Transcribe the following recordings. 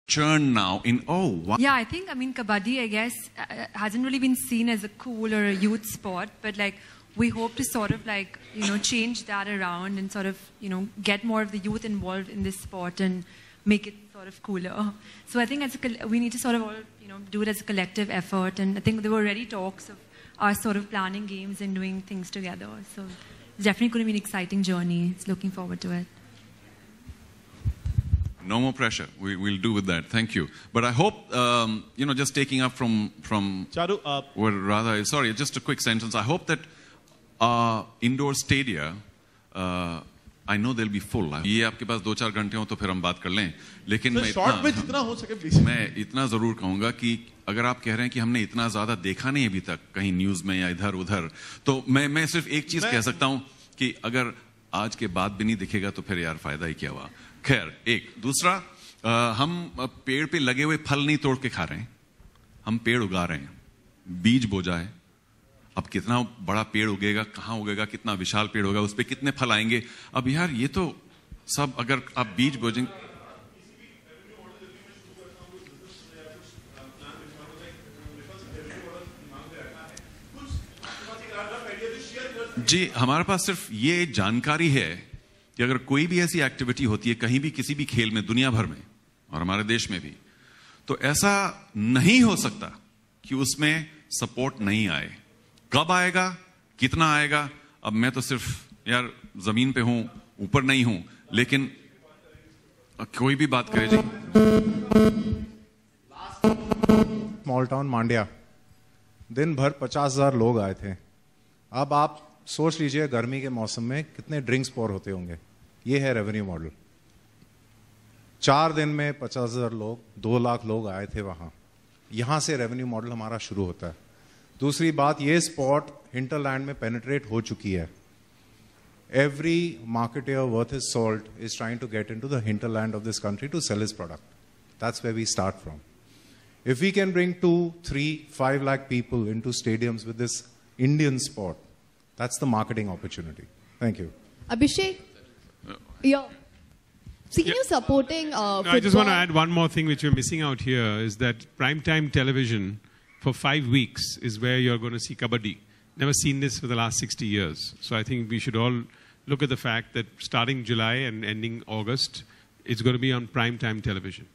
churn now in, Yeah, I think, Kabaddi, I guess, hasn't really been seen as a cool or a youth sport, but like, we hope to sort of like, change that around and sort of, get more of the youth involved in this sport and make it sort of cooler. So I think we need to sort of all, do it as a collective effort. And I think there were already talks of us sort of planning games and doing things together. So it's definitely going to be an exciting journey. It's looking forward to it. No more pressure. We'll do with that. Thank you. But I hope, just taking up from Charu, or rather, sorry, just a quick sentence. I hope that indoor stadia, I know they'll be full. ये आपके पास 2-4 घंटे हो तो फिर हम बात कर लें. लेकिन मैं इतना जरूर कहूँगा कि अगर आप कह रहे हैं कि हमने इतना ज्यादा देखा नहीं अभी तक कहीं न्यूज में या इधर उधर, तो मैं सिर्फ एक चीज कह सकता हूँ कि अगर आज के बाद भी नहीं दिखेगा तो फिर यार फायदा ही क्या हुआ. खैर, एक दूसरा, हम पेड़ पे लगे हुए फल नहीं तोड़ के खा रहे हैं, हम पेड़ उगा रहे हैं. बीज बोजा है. अब कितना बड़ा पेड़ उगेगा, कहाँ उगेगा, कितना विशाल पेड़ होगा, उस पे कितने फल आएंगे. अब यार ये तो सब अगर आप बीज बोजेंगे. जी, हमारे पास सिर्फ ये जानकारी है कि अगर कोई भी ऐसी एक्टिविटी होती है कहीं भी किसी भी खेल में दुनिया भर में और हमारे देश में भी, तो ऐसा नहीं हो सकता कि उसमें सपोर्ट नहीं आए. कब आएगा, कितना आएगा, अब मैं तो सिर्फ यार जमीन पे हूं, ऊपर नहीं हूं, लेकिन कोई भी बात करे. जी, स्मॉल टाउन मांड्या, दिन भर 50,000 लोग आए थे. अब आप सोच लीजिए गर्मी के मौसम में कितने ड्रिंक्स पोर होते होंगे. ये है रेवेन्यू मॉडल. 4 दिन में 50,000 लोग, 2 लाख लोग आए थे वहां. यहां से रेवेन्यू मॉडल हमारा शुरू होता है. दूसरी बात, ये स्पॉट हिंटरलैंड में पेनिट्रेट हो चुकी है. Every marketer worth his salt is trying to get into the hinterland of this country to sell his product. That's where we start from. If we can bring 2, 3, 5 lakh people into stadiums with this Indian sport, that's the marketing opportunity. Thank you. Abhishek, you're senior supporting football. I just want to add one more thing which we're missing out here is that primetime television for 5 weeks is where you're going to see Kabaddi. Never seen this for the last 60 years. So I think we should all look at the fact that starting July and ending August, it's going to be on primetime television.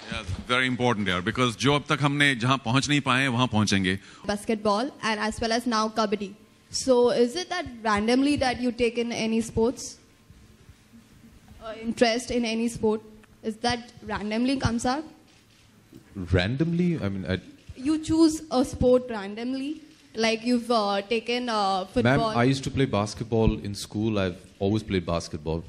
Yeah, very important here because जो अब तक हमने जहाँ पहुँच नहीं पाए वहाँ पहुँचेंगे. Basketball and as well as now Kabaddi. So is it that randomly that you take in any sports? Interest in any sport? Is that randomly comes out? Randomly? I mean, you choose a sport randomly? Like you've taken football? Ma'am, I used to play basketball in school. I've always played basketball.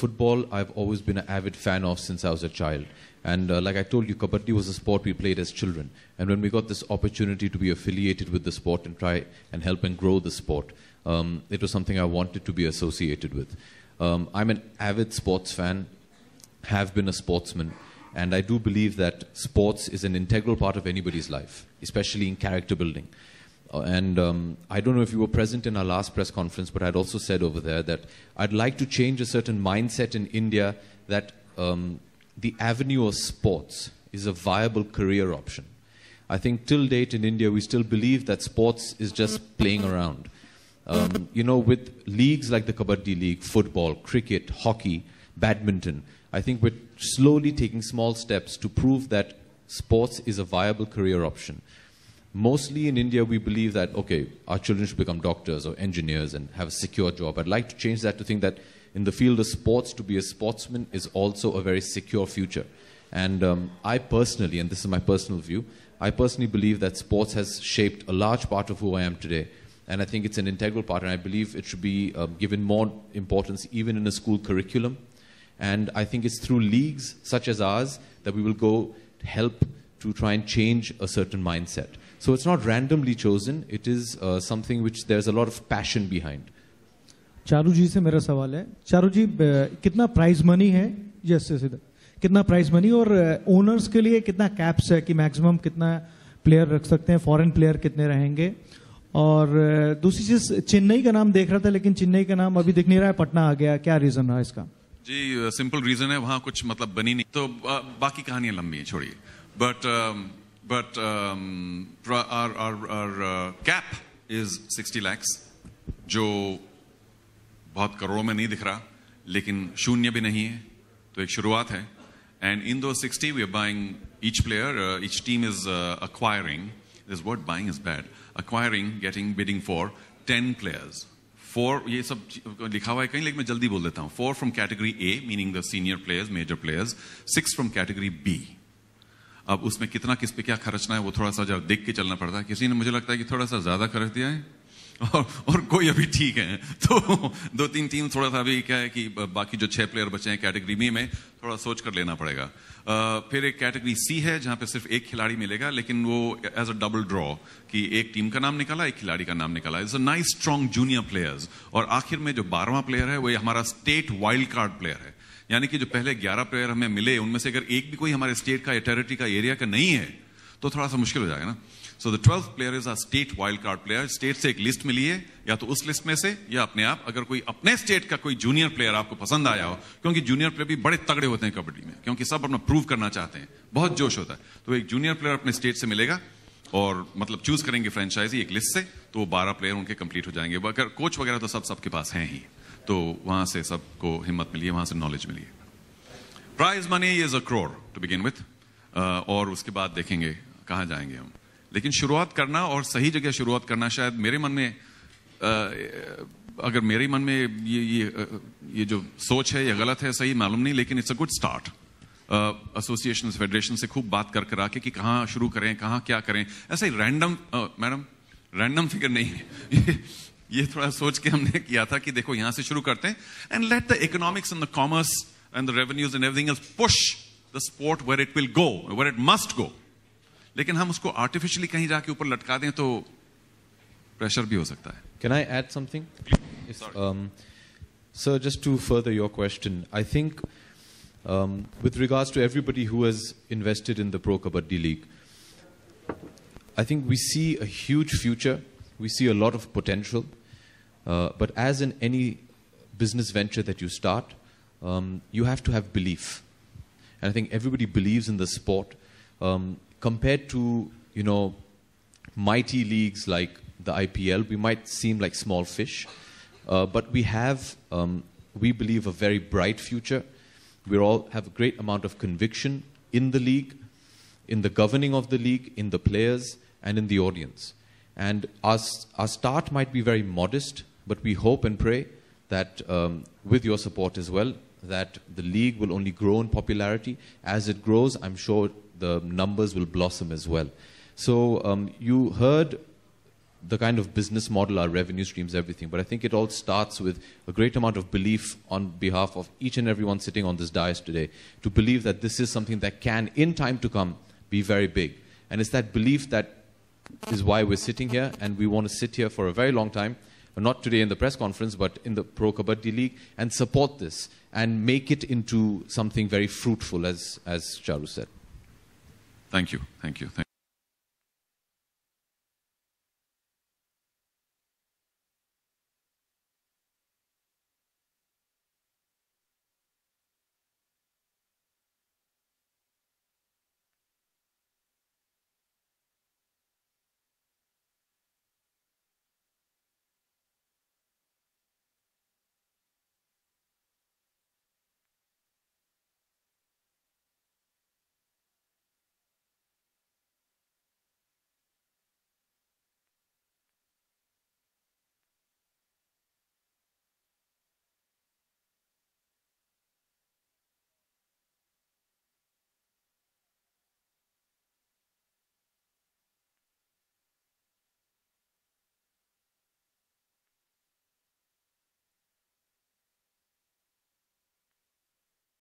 Football, I've always been an avid fan of since I was a child. And like I told you, Kabaddi was a sport we played as children. And when we got this opportunity to be affiliated with the sport and try and help and grow the sport, it was something I wanted to be associated with. I'm an avid sports fan, have been a sportsman, and I do believe that sports is an integral part of anybody's life, especially in character building. And I don't know if you were present in our last press conference, but I'd also said over there that I'd like to change a certain mindset in India that the avenue of sports is a viable career option. I think till date in India, we still believe that sports is just playing around. With leagues like the Kabaddi League, football, cricket, hockey, badminton, I think we're slowly taking small steps to prove that sports is a viable career option. Mostly in India, we believe that, okay, our children should become doctors or engineers and have a secure job. I'd like to change that to think that in the field of sports, to be a sportsman is also a very secure future. And I personally, and this is my personal view, I personally believe that sports has shaped a large part of who I am today. And I think it's an integral part, and I believe it should be given more importance even in a school curriculum. And I think it's through leagues such as ours that we will go help to try and change a certain mindset. So it's not randomly chosen, it is something which there's a lot of passion behind. Charu जी से मेरा सवाल है. चारू जी, कितना prize money है? Yes सीधा, कितना prize money और owners के लिए कितना कैप्स है कि मैक्सिमम कितना प्लेयर रख सकते हैं, फॉरेन प्लेयर कितने रहेंगे? और दूसरी चीज, चेन्नई का नाम देख रहा था लेकिन चेन्नई का नाम अभी दिख नहीं रहा है, पटना आ गया, क्या रीजन है इसका? जी सिंपल रीजन है, वहां कुछ मतलब बनी नहीं, तो बाकी कहानियां लंबी है, छोड़िए. But our cap is 60 lakhs, जो बहुत करोड़ों में नहीं दिख रहा, लेकिन शून्य भी नहीं है, तो एक शुरुआत है. And in those 60, we are buying each player, each team is acquiring, this word buying is bad, acquiring, bidding for 10 players. 4, ये सब लिखा हुआ है कहीं, लेकिन मैं जल्दी बोल देता हूँ. 4 from category A, meaning the senior players, major players. 6 from category B. अब उसमें कितना किस पे क्या खर्चना है वो थोड़ा सा जब देख के चलना पड़ता है. किसी ने मुझे लगता है कि थोड़ा सा ज्यादा खर्च दिया है, और कोई अभी ठीक है. तो 2-3 टीम थोड़ा सा अभी क्या है कि बाकी जो 6 प्लेयर बचे हैं कैटेगरी बी में, थोड़ा सोच कर लेना पड़ेगा. फिर एक कैटेगरी सी है जहां पे सिर्फ एक खिलाड़ी मिलेगा, लेकिन वो एज अ डबल ड्रॉ कि एक टीम का नाम निकाला, एक खिलाड़ी का नाम निकाला. It's a nice strong junior players. और आखिर में जो 12वां प्लेयर है वो हमारा स्टेट वाइल्ड कार्ड प्लेयर है. यानी कि जो पहले 11 प्लेयर हमें मिले, उनमें से अगर एक भी कोई हमारे स्टेट का, टेरिटरी का, एरिया का नहीं है, तो थोड़ा सा मुश्किल हो जाएगा ना. So the 12th player is a state wild card player. State से एक लिस्ट मिली है, या तो उस लिस्ट में से या अपने आप. अगर कोई अपने स्टेट का कोई जूनियर प्लेयर आपको पसंद आया हो, क्योंकि जूनियर प्लेयर भी बड़े तगड़े होते हैं कबड्डी में, क्योंकि सब अपना प्रूव करना चाहते हैं, बहुत जोश होता है. तो एक जूनियर प्लेयर अपने स्टेट से मिलेगा, और मतलब चूज करेंगे फ्रेंचाइजी एक लिस्ट से, तो वो 12 प्लेयर उनके कंप्लीट हो जाएंगे. अगर कोच वगैरह तो सबके पास हैं ही, तो वहां से सबको हिम्मत मिली है, वहां से नॉलेज मिली है. Prize money is 1 crore to begin with, और उसके बाद देखेंगे कहां जाएंगे हम. लेकिन शुरुआत करना और सही जगह शुरुआत करना, शायद मेरे मन में, अगर मेरे मन में ये जो सोच है ये गलत है, सही मालूम नहीं, लेकिन it's a good start. Association federation से खूब बात कर आके कि कहाँ शुरू करें, कहाँ क्या करें. ऐसा ही रैंडम, मैडम रैंडम फिगर नहीं है. ये थोड़ा सोच के हमने किया था कि देखो यहां से शुरू करते हैं, and let the economics and the commerce and the revenues and everything else push the sport where it will go, where it must go. लेकिन हम उसको आर्टिफिशियली कहीं जाके ऊपर लटका दें तो प्रेशर भी हो सकता है. Can I add something? Sir, just to further your question, I think with regards to everybody who has invested in the Pro Kabaddi League, I think we see a huge future, we see a lot of potential, but as in any business venture that you start, you have to have belief. And I think everybody believes in the sport. Compared to, you know, mighty leagues like the IPL, we might seem like small fish, but we have, we believe, a very bright future. We all have a great amount of conviction in the league, in the governing of the league, in the players, and in the audience. And our start might be very modest, but we hope and pray that with your support as well, that the league will only grow in popularity. As it grows, I'm sure the numbers will blossom as well. So you heard the kind of business model, our revenue streams, everything, but I think it all starts with a great amount of belief on behalf of each and everyone sitting on this dais today, to believe that this is something that can, in time to come, be very big. And it's that belief that is why we're sitting here, and we want to sit here for a very long time, not today in the press conference, but in the Pro Kabaddi League, and support this and make it into something very fruitful, as Charu said. Thank you. Thank you. Thank you.